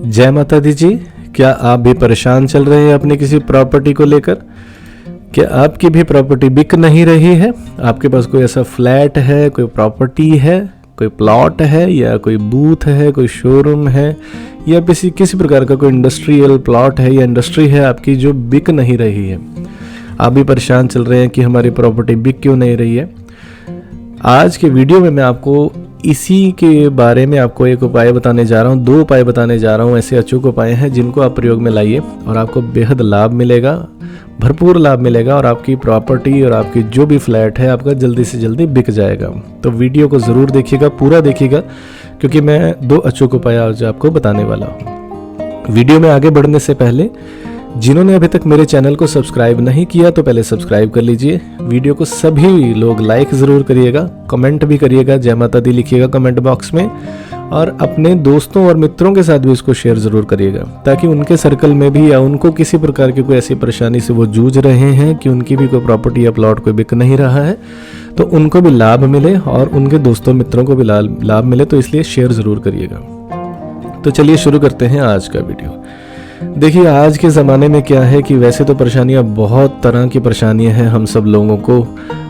जय माता दी जी। क्या आप भी परेशान चल रहे हैं अपनी किसी प्रॉपर्टी को लेकर? क्या आपकी भी प्रॉपर्टी बिक नहीं रही है? आपके पास कोई ऐसा फ्लैट है, कोई प्रॉपर्टी है, कोई प्लॉट है, या कोई बूथ है, कोई शोरूम है, या किसी प्रकार का कोई इंडस्ट्रियल प्लॉट है या इंडस्ट्री है आपकी जो बिक नहीं रही है? आप भी परेशान चल रहे हैं कि हमारी प्रॉपर्टी बिक क्यों नहीं रही है? आज के वीडियो में मैं आपको इसी के बारे में आपको एक उपाय बताने जा रहा हूँ, 2 उपाय बताने जा रहा हूँ। ऐसे अचूक उपाय हैं जिनको आप प्रयोग में लाइए और आपको बेहद लाभ मिलेगा, भरपूर लाभ मिलेगा और आपकी प्रॉपर्टी और आपकी जो भी फ्लैट है आपका जल्दी से जल्दी बिक जाएगा। तो वीडियो को ज़रूर देखिएगा, पूरा देखिएगा, क्योंकि मैं 2 अचूक उपाय आज आपको बताने वाला हूँ। वीडियो में आगे बढ़ने से पहले जिन्होंने अभी तक मेरे चैनल को सब्सक्राइब नहीं किया तो पहले सब्सक्राइब कर लीजिए। वीडियो को सभी लोग लाइक ज़रूर करिएगा, कमेंट भी करिएगा, जय माता दी लिखिएगा कमेंट बॉक्स में, और अपने दोस्तों और मित्रों के साथ भी इसको शेयर ज़रूर करिएगा, ताकि उनके सर्कल में भी या उनको किसी प्रकार की कोई ऐसी परेशानी से वो जूझ रहे हैं कि उनकी भी कोई प्रॉपर्टी या प्लॉट कोई बिक नहीं रहा है, तो उनको भी लाभ मिले और उनके दोस्तों मित्रों को भी लाभ मिले। तो इसलिए शेयर ज़रूर करिएगा। तो चलिए शुरू करते हैं आज का वीडियो। देखिए, आज के ज़माने में क्या है कि वैसे तो परेशानियां, बहुत तरह की परेशानियां हैं हम सब लोगों को।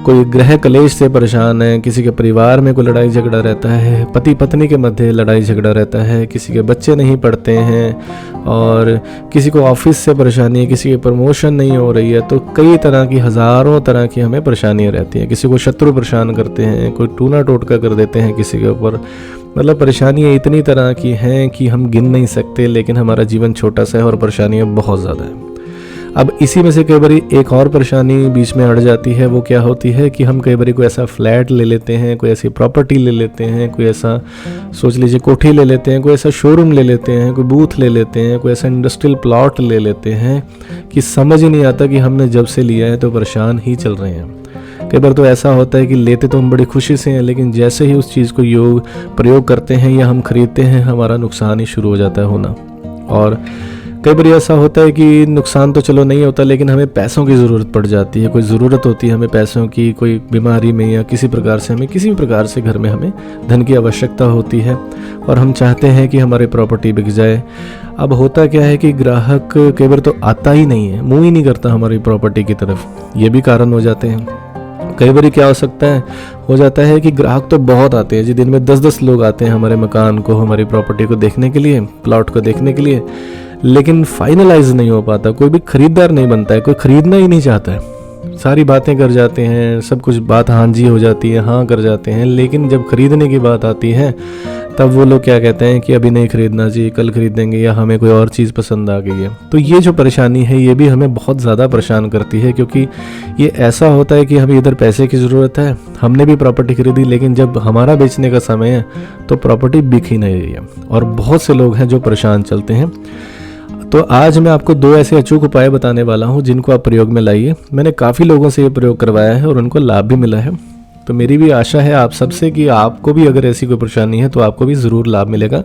कोई गृह कलेश से परेशान है, किसी के परिवार में कोई लड़ाई झगड़ा रहता है, पति पत्नी के मध्य लड़ाई झगड़ा रहता है, किसी के बच्चे नहीं पढ़ते हैं, और किसी को ऑफिस से परेशानी है, किसी की प्रमोशन नहीं हो रही है। तो कई तरह की, हज़ारों तरह की हमें परेशानियाँ रहती हैं। किसी को शत्रु परेशान करते हैं, कोई टूना टोटका कर देते हैं किसी के ऊपर। मतलब परेशानियाँ इतनी तरह की हैं कि हम गिन नहीं सकते, लेकिन हमारा जीवन छोटा सा है और परेशानियाँ बहुत ज़्यादा है। अब इसी में से कई बार एक और परेशानी बीच में अड़ जाती है। वो क्या होती है कि हम कई बार कोई ऐसा फ्लैट ले लेते हैं, कोई ऐसी प्रॉपर्टी ले लेते हैं, कोई ऐसा, सोच लीजिए, कोठी ले लेते हैं, कोई ऐसा शोरूम ले लेते हैं, कोई बूथ ले लेते हैं, कोई ऐसा इंडस्ट्रियल प्लॉट ले लेते हैं कि समझ ही नहीं आता कि हमने जब से लिया है तो परेशान ही चल रहे हैं। कई बार तो ऐसा होता है कि लेते तो हम बड़ी खुशी से हैं, लेकिन जैसे ही उस चीज़ को प्रयोग करते हैं या हम खरीदते हैं, हमारा नुकसान ही शुरू हो जाता है होना। और कई बार ऐसा होता है कि नुकसान तो चलो नहीं होता, लेकिन हमें पैसों की ज़रूरत पड़ जाती है। कोई ज़रूरत होती है हमें पैसों की, कोई बीमारी में या किसी प्रकार से हमें, किसी भी प्रकार से घर में हमें धन की आवश्यकता होती है और हम चाहते हैं कि हमारी प्रॉपर्टी बिक जाए। अब होता क्या है कि ग्राहक कई बार तो आता ही नहीं है, मुँह ही नहीं करता हमारी प्रॉपर्टी की तरफ। ये भी कारण हो जाते हैं। कई बार क्या हो जाता है कि ग्राहक तो बहुत आते हैं जी, दिन में 10-10 लोग आते हैं हमारे मकान को, हमारी प्रॉपर्टी को देखने के लिए, प्लॉट को देखने के लिए, लेकिन फाइनलाइज नहीं हो पाता। कोई भी खरीदार नहीं बनता है, कोई खरीदना ही नहीं चाहता है। सारी बातें कर जाते हैं, सब कुछ बात हाँ जी हो जाती है, हाँ कर जाते हैं, लेकिन जब खरीदने की बात आती है तब वो लोग क्या कहते हैं कि अभी नहीं खरीदना जी, कल खरीदेंगे, या हमें कोई और चीज़ पसंद आ गई है। तो ये जो परेशानी है ये भी हमें बहुत ज़्यादा परेशान करती है, क्योंकि ये ऐसा होता है कि हमें इधर पैसे की ज़रूरत है, हमने भी प्रॉपर्टी खरीदी, लेकिन जब हमारा बेचने का समय है तो प्रॉपर्टी बिक ही नहीं रही है, और बहुत से लोग हैं जो परेशान चलते हैं। तो आज मैं आपको 2 ऐसे अचूक उपाय बताने वाला हूँ जिनको आप प्रयोग में लाइए। मैंने काफ़ी लोगों से ये प्रयोग करवाया है और उनको लाभ भी मिला है। तो मेरी भी आशा है आप सबसे कि आपको भी अगर ऐसी कोई परेशानी है तो आपको भी ज़रूर लाभ मिलेगा।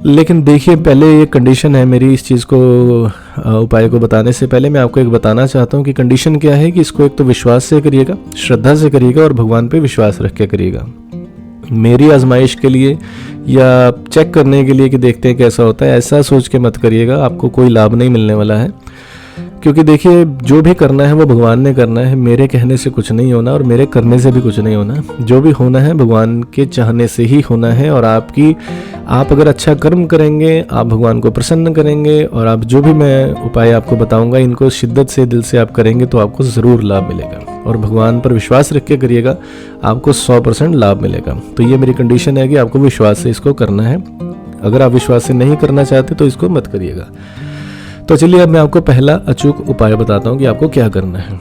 लेकिन देखिए, पहले ये कंडीशन है मेरी, इस चीज़ को, उपाय को बताने से पहले मैं आपको एक बताना चाहता हूँ कि कंडीशन क्या है कि इसको एक तो विश्वास से करिएगा, श्रद्धा से करिएगा और भगवान पे विश्वास रख के करिएगा। मेरी आजमाइश के लिए या चेक करने के लिए कि देखते हैं कैसा होता है, ऐसा सोच के मत करिएगा, आपको कोई लाभ नहीं मिलने वाला है। क्योंकि देखिए, जो भी करना है वो भगवान ने करना है, मेरे कहने से कुछ नहीं होना और मेरे करने से भी कुछ नहीं होना। जो भी होना है भगवान के चाहने से ही होना है। और आप अगर अच्छा कर्म करेंगे, आप भगवान को प्रसन्न करेंगे, और आप जो भी मैं उपाय आपको बताऊंगा इनको शिद्दत से, दिल से आप करेंगे तो आपको ज़रूर लाभ मिलेगा। और भगवान पर विश्वास रख के करिएगा, आपको 100% लाभ मिलेगा। तो ये मेरी कंडीशन है कि आपको विश्वास से इसको करना है। अगर आप विश्वास से नहीं करना चाहते तो इसको मत करिएगा। तो चलिए, अब मैं आपको पहला अचूक उपाय बताता हूँ कि आपको क्या करना है।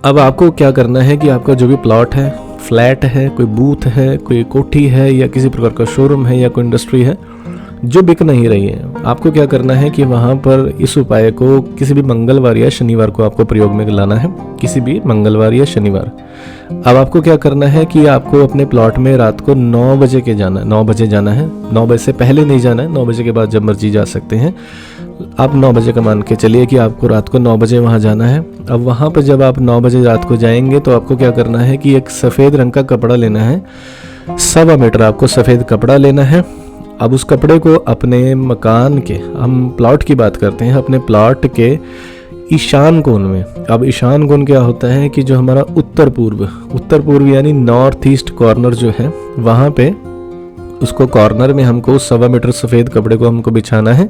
अब आपको क्या करना है कि आपका जो भी प्लॉट है, फ्लैट है, कोई बूथ है, कोई कोठी है, या किसी प्रकार का शोरूम है, या कोई इंडस्ट्री है जो बिक नहीं रही है, आपको क्या करना है कि वहाँ पर इस उपाय को किसी भी मंगलवार या शनिवार को आपको प्रयोग में लाना है। किसी भी मंगलवार या शनिवार। अब आपको क्या करना है कि आपको अपने प्लॉट में रात को 9 बजे जाना है। 9 बजे से पहले नहीं जाना है, 9 बजे के बाद जब मर्जी जा सकते हैं। आप 9 बजे का मान के चलिए कि आपको रात को 9 बजे वहाँ जाना है। अब वहाँ पर जब आप 9 बजे रात को जाएंगे तो आपको क्या करना है कि एक सफ़ेद रंग का कपड़ा लेना है। 1.25 मीटर आपको सफ़ेद कपड़ा लेना है अब उस कपड़े को अपने मकान के, हम प्लॉट की बात करते हैं, अपने प्लॉट के ईशान कोण में। अब ईशान कोण क्या होता है कि जो हमारा उत्तर पूर्व यानी नॉर्थ ईस्ट कॉर्नर जो है, वहाँ पे उसको कॉर्नर में हमको 1.25 मीटर सफ़ेद कपड़े को हमको बिछाना है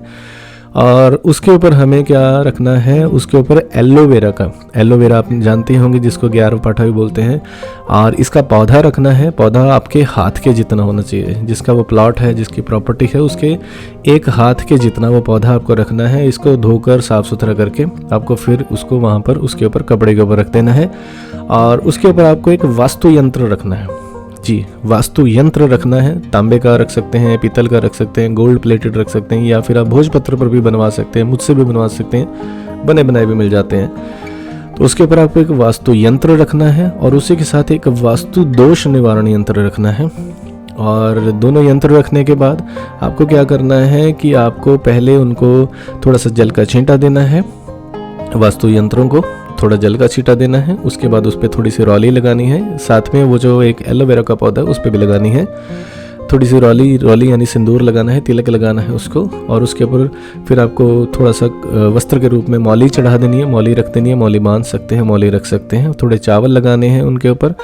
और उसके ऊपर हमें क्या रखना है, उसके ऊपर एलोवेरा आप जानते होंगे जिसको 11 पाठा भी बोलते हैं, और इसका पौधा रखना है। पौधा आपके हाथ के जितना होना चाहिए, जिसका वो प्लॉट है, जिसकी प्रॉपर्टी है, उसके 1 हाथ के जितना वो पौधा आपको रखना है। इसको धोकर साफ़ सुथरा करके आपको फिर उसको वहाँ पर उसके ऊपर कपड़े के ऊपर रख देना है और उसके ऊपर आपको एक वास्तु यंत्र रखना है। जी, वास्तु यंत्र रखना है। तांबे का रख सकते हैं, पीतल का रख सकते हैं, गोल्ड प्लेटेड रख सकते हैं, या फिर आप भोजपत्र पर भी बनवा सकते हैं, मुझसे भी बनवा सकते हैं, बने बनाए भी मिल जाते हैं। तो उसके ऊपर आपको एक वास्तु यंत्र रखना है और उसी के साथ एक वास्तु दोष निवारण यंत्र रखना है। और दोनों यंत्र रखने के बाद आपको क्या करना है कि आपको पहले उनको थोड़ा सा जल का छींटा देना है, वास्तु यंत्रों को थोड़ा जल का छींटा देना है। उसके बाद उस पर थोड़ी सी रौली लगानी है, साथ में वो जो एक एलोवेरा का पौधा है उस पर भी लगानी है। थोड़ी सी रौली यानी सिंदूर लगाना है, तिलक लगाना है उसको, और उसके ऊपर फिर आपको थोड़ा सा वस्त्र के रूप में मौली चढ़ा देनी है, मौली रख देनी है, मौली बांध सकते हैं, मौली रख सकते हैं। थोड़े चावल लगाने हैं उनके ऊपर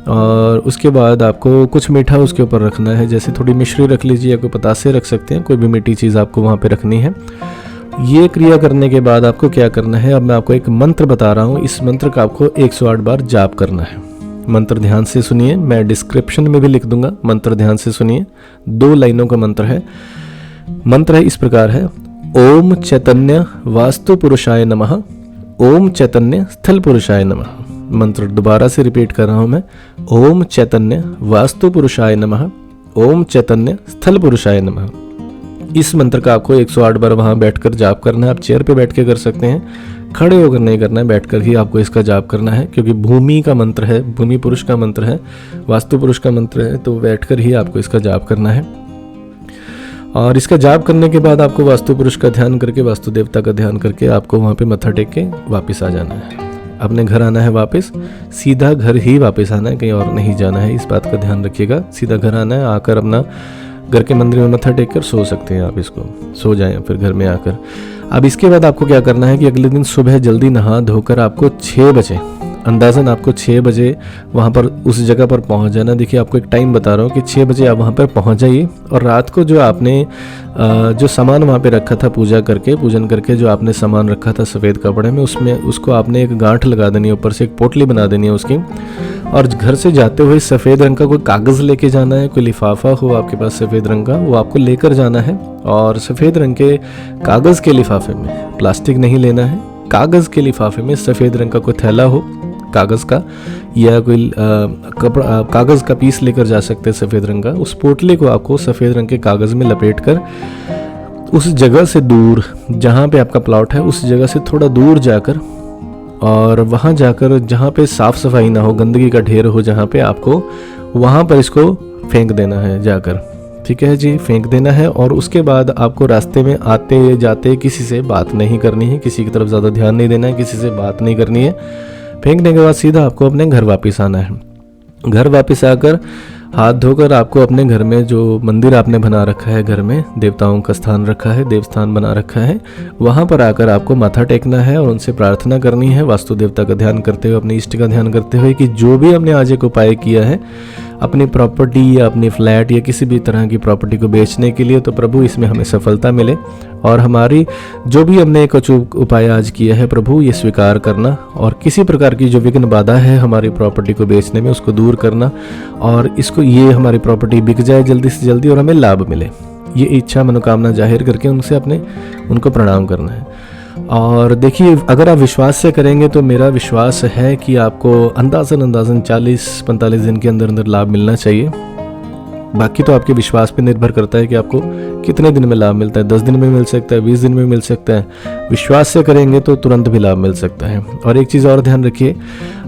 और उसके बाद आपको कुछ मीठा उसके ऊपर रखना है, जैसे थोड़ी मिश्री रख लीजिए या कोई पतासे रख सकते हैं, कोई भी मीठी चीज़ आपको वहाँ पर रखनी है। ये क्रिया करने के बाद आपको क्या करना है, अब मैं आपको एक मंत्र बता रहा हूँ, इस मंत्र का आपको 108 बार जाप करना है। मंत्र ध्यान से सुनिए, मैं डिस्क्रिप्शन में भी लिख दूंगा, मंत्र ध्यान से सुनिए। 2 लाइनों का मंत्र है। मंत्र है इस प्रकार है, ओम चैतन्य वास्तु पुरुषाय नमः, ओम चैतन्य स्थल पुरुषाय नमः। मंत्र दोबारा से रिपीट कर रहा हूँ मैं, ओम चैतन्य वास्तु पुरुषाय नमः, ओम चैतन्य स्थल पुरुषाय नमः। इस मंत्र का आपको 108 बार वहाँ बैठकर जाप करना है। आप चेयर पे बैठ के कर सकते हैं, खड़े होकर नहीं करना है, बैठकर ही आपको इसका जाप करना है, क्योंकि भूमि का मंत्र है, भूमि पुरुष का मंत्र है, वास्तु पुरुष का मंत्र है, तो बैठकर ही आपको इसका जाप करना है। और इसका जाप करने के बाद आपको वास्तु पुरुष का ध्यान करके, वास्तु देवता का ध्यान करके आपको वहाँ पे मत्था टेक के वापस आ जाना है। अपने घर आना है, वापस सीधा घर ही वापस आना है, कहीं और नहीं जाना है, इस बात का ध्यान रखिएगा। सीधा घर आना है, आकर अपना घर के मंदिर में मत्था टेक कर सो सकते हैं आप, इसको सो जाएं फिर घर में आकर। अब इसके बाद आपको क्या करना है कि अगले दिन सुबह जल्दी नहा धोकर आपको 6 बजे, अंदाज़न आपको 6 बजे वहाँ पर उस जगह पर पहुँच जाना। देखिए आपको एक टाइम बता रहा हूँ कि 6 बजे आप वहाँ पर पहुँच जाइए और रात को जो आपने जो सामान वहाँ पे रखा था पूजन करके जो आपने सामान रखा था सफ़ेद कपड़े में, उसमें उसको आपने एक गांठ लगा देनी है, ऊपर से एक पोटली बना देनी है उसकी। और घर से जाते हुए सफ़ेद रंग का कोई कागज़ लेके जाना है, कोई लिफाफा हो आपके पास सफ़ेद रंग का, वो आपको लेकर जाना है। और सफ़ेद रंग के कागज़ के लिफाफे में, प्लास्टिक नहीं लेना है, कागज़ के लिफाफे में सफ़ेद रंग का कोई थैला हो कागज़ का, या कोई कपड़ा कागज़ का पीस लेकर जा सकते हैं सफ़ेद रंग का। उस पोटली को आपको सफ़ेद रंग के कागज़ में लपेट कर उस जगह से दूर, जहाँ पे आपका प्लॉट है उस जगह से थोड़ा दूर जाकर, और वहाँ जाकर जहाँ पे साफ़ सफाई ना हो, गंदगी का ढेर हो जहाँ पे, आपको वहाँ पर इसको फेंक देना है जाकर। ठीक है जी, फेंक देना है। और उसके बाद आपको रास्ते में आते जाते किसी से बात नहीं करनी है, किसी की तरफ ज़्यादा ध्यान नहीं देना है, किसी से बात नहीं करनी है। फेंकने के बाद सीधा आपको अपने घर वापस आना है। घर वापस आकर हाथ धोकर आपको अपने घर में जो मंदिर आपने बना रखा है, घर में देवताओं का स्थान रखा है, देवस्थान बना रखा है, वहाँ पर आकर आपको माथा टेकना है और उनसे प्रार्थना करनी है, वास्तु देवता का ध्यान करते हुए, अपने इष्ट का ध्यान करते हुए, कि जो भी हमने आज एक उपाय किया है अपनी प्रॉपर्टी या अपनी फ्लैट या किसी भी तरह की प्रॉपर्टी को बेचने के लिए, तो प्रभु इसमें हमें सफलता मिले और हमारी जो भी हमने एक अचूक उपाय आज किया है प्रभु ये स्वीकार करना, और किसी प्रकार की जो विघ्न बाधा है हमारी प्रॉपर्टी को बेचने में उसको दूर करना, और इसको ये हमारी प्रॉपर्टी बिक जाए जल्दी से जल्दी और हमें लाभ मिले, ये इच्छा मनोकामना जाहिर करके उनको प्रणाम करना है। और देखिए अगर आप विश्वास से करेंगे तो मेरा विश्वास है कि आपको अंदाज़न 40-45 दिन के अंदर लाभ मिलना चाहिए। बाकी तो आपके विश्वास पे निर्भर करता है कि आपको कितने दिन में लाभ मिलता है, 10 दिन में मिल सकता है, 20 दिन में मिल सकता है। विश्वास से करेंगे तो तुरंत भी लाभ मिल सकता है। और एक चीज़ और ध्यान रखिए,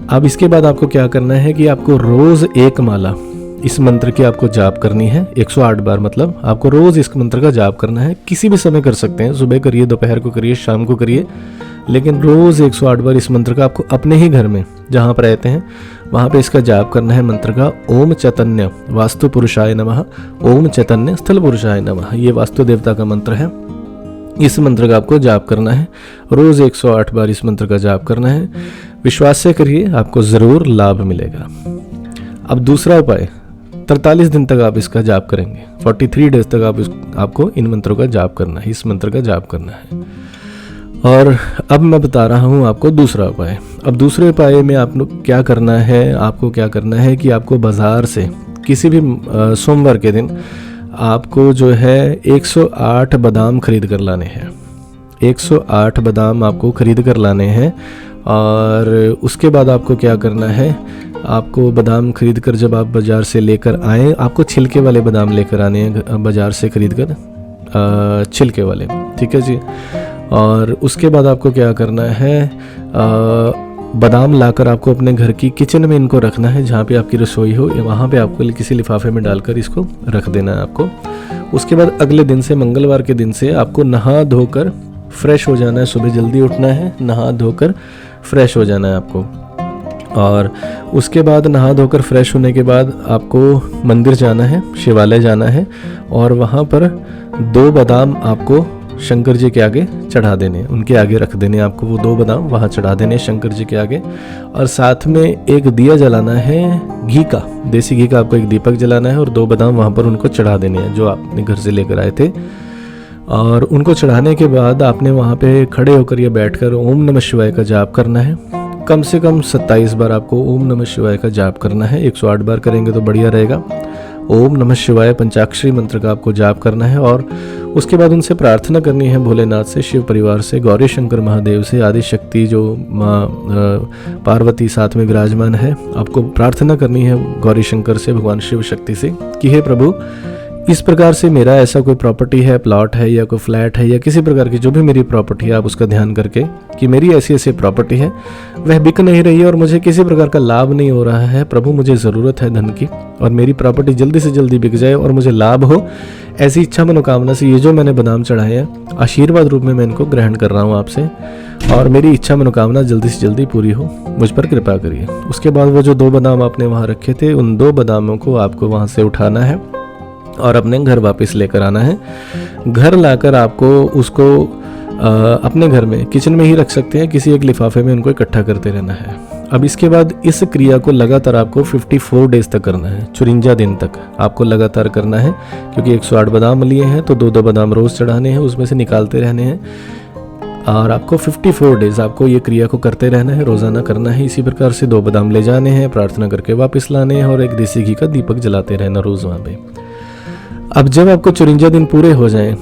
अब इसके बाद आपको क्या करना है कि आपको रोज़ एक माला इस मंत्र की आपको जाप करनी है 108 बार, मतलब आपको रोज़ इस मंत्र का जाप करना है। किसी भी समय कर सकते हैं, सुबह करिए, दोपहर को करिए, शाम को करिए, लेकिन रोज़ 108 बार इस मंत्र का आपको अपने ही घर में जहाँ आप रहते हैं वहाँ पे इसका जाप करना है। मंत्र का ओम चैतन्य वास्तु पुरुषाय नमः, ओम चैतन्य स्थल पुरुषाय नमः, ये वास्तु देवता का मंत्र है। इस मंत्र का आपको जाप करना है, रोज़ 108 बार इस मंत्र का जाप करना है। विश्वास से करिए, आपको ज़रूर लाभ मिलेगा। अब दूसरा उपाय, 43 दिन तक आप इसका जाप करेंगे, 43 डेज तक आपको इन मंत्रों का जाप करना है, इस मंत्र का जाप करना है। और अब मैं बता रहा हूँ आपको दूसरा उपाय। अब दूसरे उपाय में आप लोग क्या करना है, आपको क्या करना है कि आपको बाज़ार से किसी भी सोमवार के दिन आपको जो है 108 बादाम खरीद कर लाने हैं। 108 बादाम आपको खरीद कर लाने हैं। और उसके बाद आपको क्या करना है, आपको बादाम खरीद कर जब आप बाज़ार से लेकर आएँ, आपको छिलके वाले बादाम लेकर आने हैं बाज़ार से खरीद कर, छिलके वाले, ठीक है जी। और उसके बाद आपको क्या करना है, बादाम लाकर आपको अपने घर की किचन में इनको रखना है, जहाँ पे आपकी रसोई हो वहाँ पे आपको किसी लिफाफे में डालकर इसको रख देना है आपको। उसके बाद अगले दिन से, मंगलवार के दिन से आपको नहा धोकर फ्रेश हो जाना है, सुबह जल्दी उठना है, नहा धोकर फ्रेश हो जाना है आपको। और उसके बाद नहा धोकर फ्रेश होने के बाद आपको मंदिर जाना है, शिवालय जाना है, और वहाँ पर 2 बादाम आपको शंकर जी के आगे चढ़ा देने, उनके आगे रख देने आपको, वो 2 बादाम वहाँ चढ़ा देने शंकर जी के आगे। और साथ में एक दिया जलाना है घी का, देसी घी का आपको एक दीपक जलाना है, और 2 बादाम वहाँ पर उनको चढ़ा देने हैं जो आपने घर से लेकर आए थे। और उनको चढ़ाने के बाद आपने वहाँ पे खड़े होकर या बैठकर ओम नमः शिवाय का जाप करना है। कम से कम 27 बार आपको ओम नमः शिवाय का जाप करना है। 108 बार करेंगे तो बढ़िया रहेगा। ओम नमः शिवाय पंचाक्षरी मंत्र का आपको जाप करना है। और उसके बाद उनसे प्रार्थना करनी है, भोलेनाथ से, शिव परिवार से, गौरी शंकर महादेव से, आदि शक्ति जो माँ पार्वती साथ में विराजमान है, आपको प्रार्थना करनी है गौरी शंकर से, भगवान शिव शक्ति से कि हे प्रभु, इस प्रकार से मेरा ऐसा कोई प्रॉपर्टी है, प्लॉट है या कोई फ्लैट है या किसी प्रकार की जो भी मेरी प्रॉपर्टी है, आप उसका ध्यान करके कि मेरी ऐसी ऐसी प्रॉपर्टी है, वह बिक नहीं रही है और मुझे किसी प्रकार का लाभ नहीं हो रहा है। प्रभु, मुझे ज़रूरत है धन की और मेरी प्रॉपर्टी जल्दी से जल्दी बिक जाए और मुझे लाभ हो, ऐसी इच्छा मनोकामना से ये जो मैंने बादाम चढ़ाए हैं आशीर्वाद रूप में मैं इनको ग्रहण कर रहा हूँ आपसे, और मेरी इच्छा मनोकामना जल्दी से जल्दी पूरी हो, मुझ पर कृपा करिए। उसके बाद वो जो 2 बादाम आपने वहाँ रखे थे, उन 2 बादामों को आपको वहाँ से उठाना है और अपने घर वापस लेकर आना है। घर लाकर आपको उसको अपने घर में किचन में ही रख सकते हैं, किसी एक लिफाफे में उनको इकट्ठा करते रहना है। अब इसके बाद इस क्रिया को लगातार आपको 54 डेज तक करना है, 54 दिन तक आपको लगातार करना है, क्योंकि 108 बादाम लिए हैं तो 2-2 बादाम रोज़ चढ़ाने हैं, उसमें से निकालते रहने हैं। और आपको 54 डेज आपको ये क्रिया को करते रहना है, रोज़ाना करना है। इसी प्रकार से 2 बादाम ले जाने हैं, प्रार्थना करके वापस लाने हैं और एक देसी घी का दीपक जलाते रहना रोज़ वहाँ पे। अब जब आपको 54 दिन पूरे हो जाएं,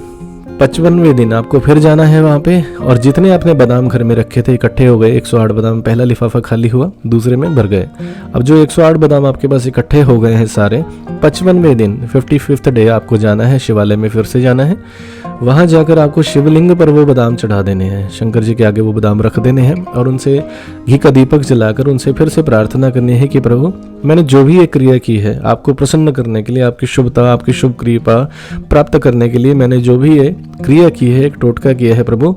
55वें दिन आपको फिर जाना है वहाँ पे, और जितने आपने बादाम घर में रखे थे इकट्ठे हो गए। 108 बादाम, पहला लिफाफा खाली हुआ, दूसरे में भर गए। अब जो 108 बादाम आपके पास इकट्ठे हो गए हैं सारे, 55वें दिन 55th डे आपको जाना है, शिवालय में फिर से जाना है। वहाँ जाकर आपको शिवलिंग पर वो बादाम चढ़ा देने हैं, शंकर जी के आगे वो बादाम रख देने हैं और उनसे घी का दीपक जलाकर उनसे फिर से प्रार्थना करनी है कि प्रभु, मैंने जो भी ये क्रिया की है आपको प्रसन्न करने के लिए, आपकी शुभता, आपकी शुभ कृपा प्राप्त करने के लिए मैंने जो भी ये क्रिया की है, एक टोटका किया है प्रभु,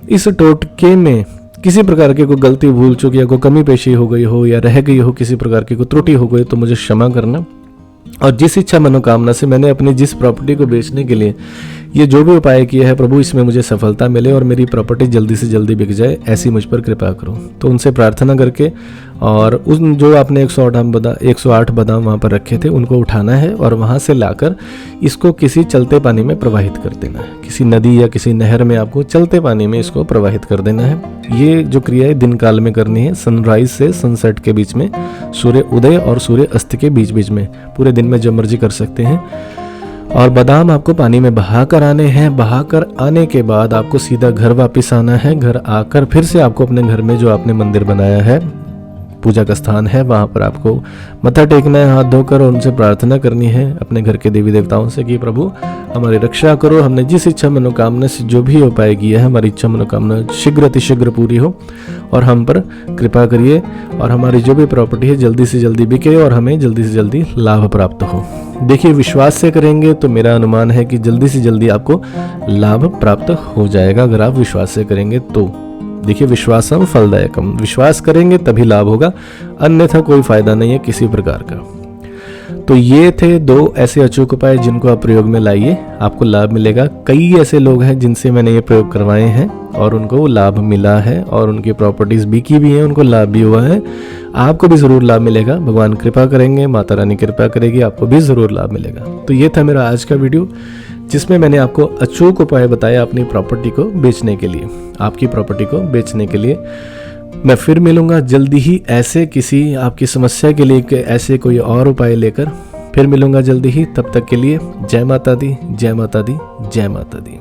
इस टोटके में किसी प्रकार की कोई गलती, भूल चूक या कोई कमी पेशी हो गई हो या रह गई हो, किसी प्रकार की कोई त्रुटि हो गई तो मुझे क्षमा करना। और जिस इच्छा मनोकामना से मैंने अपनी जिस प्रॉपर्टी को बेचने के लिए ये जो भी उपाय किया है प्रभु, इसमें मुझे सफलता मिले और मेरी प्रॉपर्टी जल्दी से जल्दी बिक जाए, ऐसी मुझ पर कृपा करो। तो उनसे प्रार्थना करके और उन जो आपने 108 बादाम वहाँ पर रखे थे उनको उठाना है और वहाँ से लाकर इसको किसी चलते पानी में प्रवाहित कर देना है। किसी नदी या किसी नहर में आपको चलते पानी में इसको प्रवाहित कर देना है। ये जो क्रिया है दिन काल में करनी है, सनराइज से सनसेट के बीच में, सूर्य उदय और सूर्य अस्त के बीच बीच में, पूरे दिन में जब मर्जी कर सकते हैं। और बादाम आपको पानी में बहा कर आने हैं। बहा कर आने के बाद आपको सीधा घर वापस आना है। घर आकर फिर से आपको अपने घर में जो आपने मंदिर बनाया है, पूजा का स्थान है, वहाँ पर आपको मत्था टेकना है, हाथ धोकर, और उनसे प्रार्थना करनी है अपने घर के देवी देवताओं से कि प्रभु हमारी रक्षा करो, हमने जिस इच्छा मनोकामना से जो भी उपाय किया है हमारी इच्छा मनोकामना शीघ्र अतिशीघ्र पूरी हो और हम पर कृपा करिए और हमारी जो भी प्रॉपर्टी है जल्दी से जल्दी बिके और हमें जल्दी से जल्दी लाभ प्राप्त हो। देखिए, विश्वास से करेंगे तो मेरा अनुमान है कि जल्दी से जल्दी आपको लाभ प्राप्त हो जाएगा, अगर आप विश्वास से करेंगे तो। देखिए, विश्वासम फलदायकम, विश्वास करेंगे तभी लाभ होगा, अन्यथा कोई फायदा नहीं है किसी प्रकार का। तो ये थे 2 ऐसे अचूक उपाय जिनको आप प्रयोग में लाइए, आपको लाभ मिलेगा। कई ऐसे लोग हैं जिनसे मैंने ये प्रयोग करवाए हैं और उनको लाभ मिला है और उनकी प्रॉपर्टीज बिकी भी हैं, उनको लाभ भी हुआ है। आपको भी ज़रूर लाभ मिलेगा, भगवान कृपा करेंगे, माता रानी कृपा करेगी, आपको भी ज़रूर लाभ मिलेगा। तो ये था मेरा आज का वीडियो, जिसमें मैंने आपको अचूक उपाय बताया अपनी प्रॉपर्टी को बेचने के लिए, आपकी प्रॉपर्टी को बेचने के लिए। मैं फिर मिलूंगा जल्दी ही ऐसे किसी आपकी समस्या के लिए ऐसे कोई और उपाय लेकर, फिर मिलूंगा जल्दी ही। तब तक के लिए जय माता दी, जय माता दी, जय माता दी।